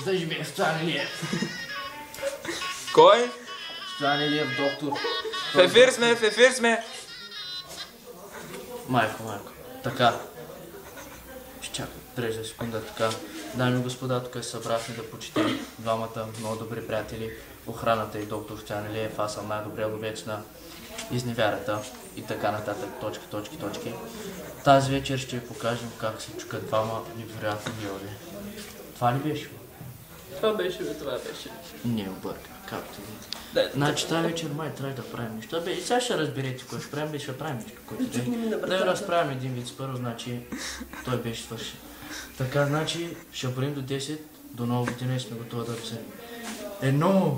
Да живее Стоян Илиев. Кой? Стоян Илиев, доктор. В ефир сме. Майко. Така. Ще чакай, дрежа секунда, така. Дами и господа, тук се събрахме да почетем двамата много добри приятели. Охраната и доктор Стоян Илиев. Аз съм най-добрият ловец на изневярата и така нататък, точки. Тази вечер ще ви покажем как се чукат двама невероятни георги. Това ли беше? Това беше. Не обърка, както ви. Значи тази вечер май трябва да правим неща. Бе, и сега ще разберете кое ще правим, ще правим нещо, което да разправим един вид първо, значи той беше свършен. Така, значи ще броим до 10, до нова година и сме готови да вземем. 1,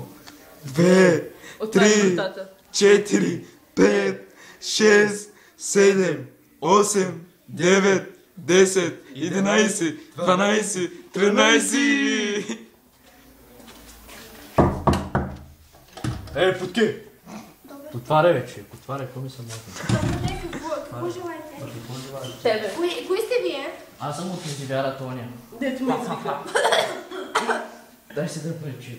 2, 3, 4, 5, 6, 7, 8, 9, 10, 11, 12, 13. Путки! Отваряй вече, какво ми съм махнал? Какво желаете? Тебе. Кои сте вие? Аз съм от изневяра Тоня. Дето ми извика. Дай се да пречи.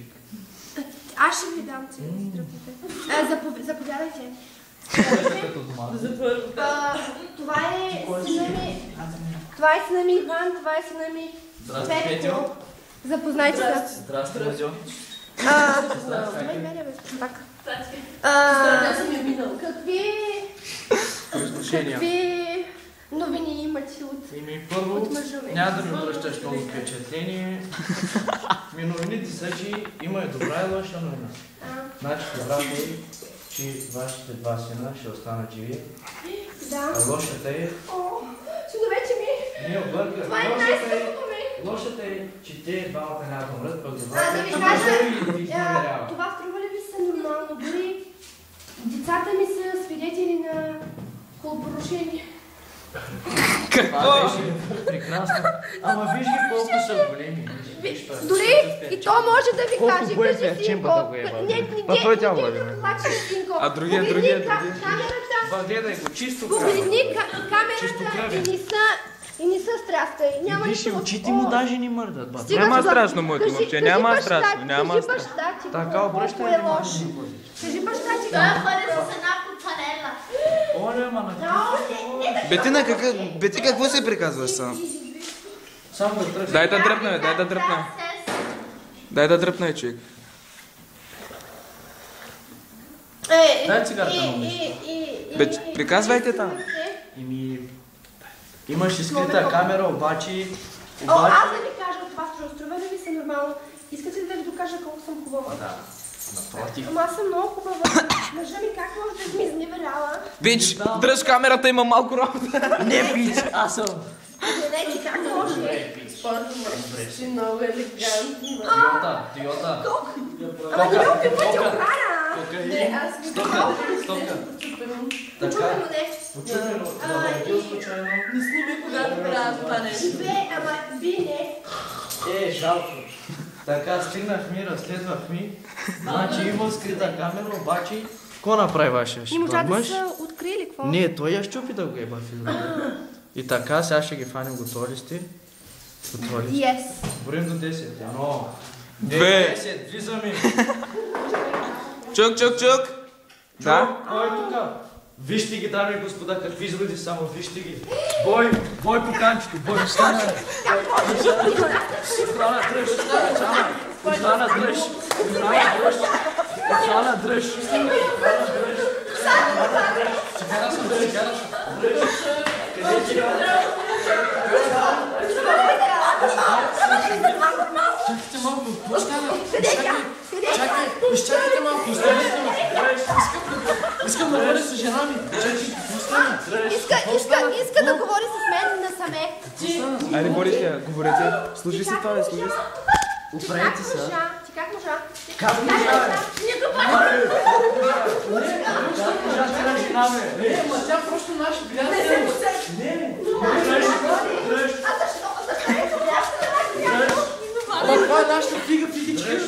Аз ще ви дам цветите. Заповядайте. Това е сина ми Иван, това е сина ми Петко. Запознайте се. Здрасти, Мазио. Какви новини имате от Първо, мъжове? няма да ми обръщаш много впечатление. Новините са, че има и добра и лоша новина. Значи добрата е, че вашите два сина ще останат живи. Да. А лошата е... Синовете ми! Не обърка. Това е най-скъпото ми! Лошата е, че те двамата няма да умрат, пък добрата Да е, ви че кажа, може и изневерява. това струва ли ви се нормално? Дори децата ми са свидетели на колборушение. Това беше прекрасно. Ама виж ги колко са големи. Дори и то може да ви Колко каже, го е кажи пев, синко. чемпата го е, бе. Той тя го е, бе. А другия. Камерата, Гледай го, чисто погледни Чисто камерата кръвен. и не са страста. Няма Виж, нищо. очите му даже не мърдат, бат. Стига Няма това. страшно, моето Кажи- момче, кажи няма баща страшно, ти, няма кажи страшно. баща ти, Така, колко обръщай е внимание. лош. Кажи баща ти, Той бъде с една купанела. Оля, ма на Бе ти какво се приказваш сам? Само да тръгна. Дай да дръпне, човек. Дай цигарата на умиш. Бе, приказвайте там. Имаше скрита камера, обаче... Аз да ви кажа, това струва ли ви се нормално? Искате ли да ви докажа колко съм хубава? Да, напротив. Ама аз съм много хубава. Мъжа ми как може да ми изневерява? Бич, дръж камерата, има малко работа. Не, бич, аз съм. Гледайте как може. Си много елегантна. Тойота. Ама не ме опитвате охрана. Не, аз ви Стопка. Почувано не. Почувано. Да, случайно. не сними, когато правя това нещо. Ама би не. Жалко. Така, стигнахме, разследвахме. Значи има скрита камера, обаче... Какво направи вашия И можа да мъж? са открили, какво? Не, той я щупи да го еба филма. И така, сега ще ги фанем, готови ли сте? Готови ли сте? Yes. Броим до 10. 1, 2. 10, влизаме. Чук. Да? Кой е тук? Вижте ги, дами и господа, какви изводи само, вижте ги. Бой по канчето, бой, остана. Остана, дръж. Остана, дръж. Остана, дръж. Цигара съм, дръж. Къде ти? Чакайте малко, остана. Чакайте малко, искам да говоря с жена ми. Иска да говори с мен насаме. Айде, говорите. Служи си това, служи си. Оправете се. Ти как можа? Как можа? Тя просто наш приятел. Ама това е нашата фигичка.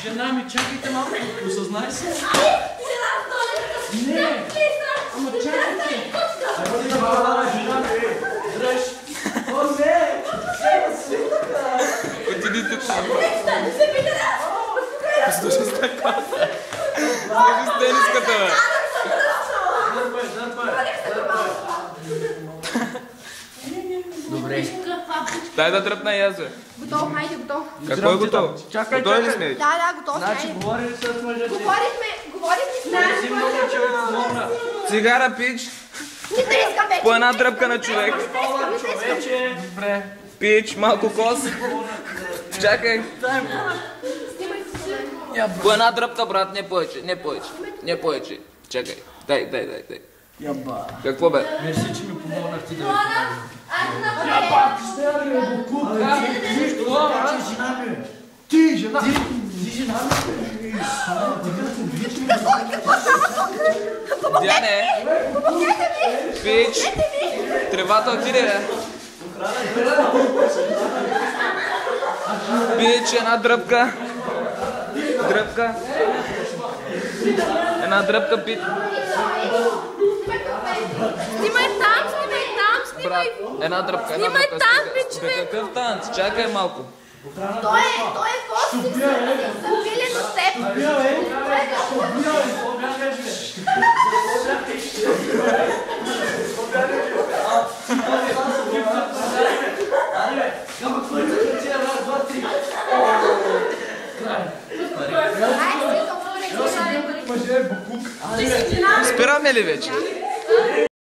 Жена ми, чакайте малко, осъзнай се. Не! Ама чакайте! Добре. Дай да дръпна и аз, бе. Готов, хайде, готов. Какво е готово? Чакай, Готови ли чакай. сме? Да, готов сме. Значи говорили с мъжете. Говорихме с нас. Си много човек помогна. Цигара, пич. Не искам вече. По една дръпка на човек. Човече. Добре. Пич, малко кос. Чакай. По една дръпка, брат, не повече, не повече. Не повече. Чакай. Дай. Яба. Какво бе? Мерси, че ми помогнахте да ви Ти, жена! Диане. Пич. Тревата отиде, бе. Пич, една дръпка. Дръпка. Една дръпка, пич. Снимай там, Брат, една дръпка, една Снимай дръпка. там, Стига. пич, Бе, какъв танц? Чакай малко. Той е костик, събили на теб. Спираме ли вече?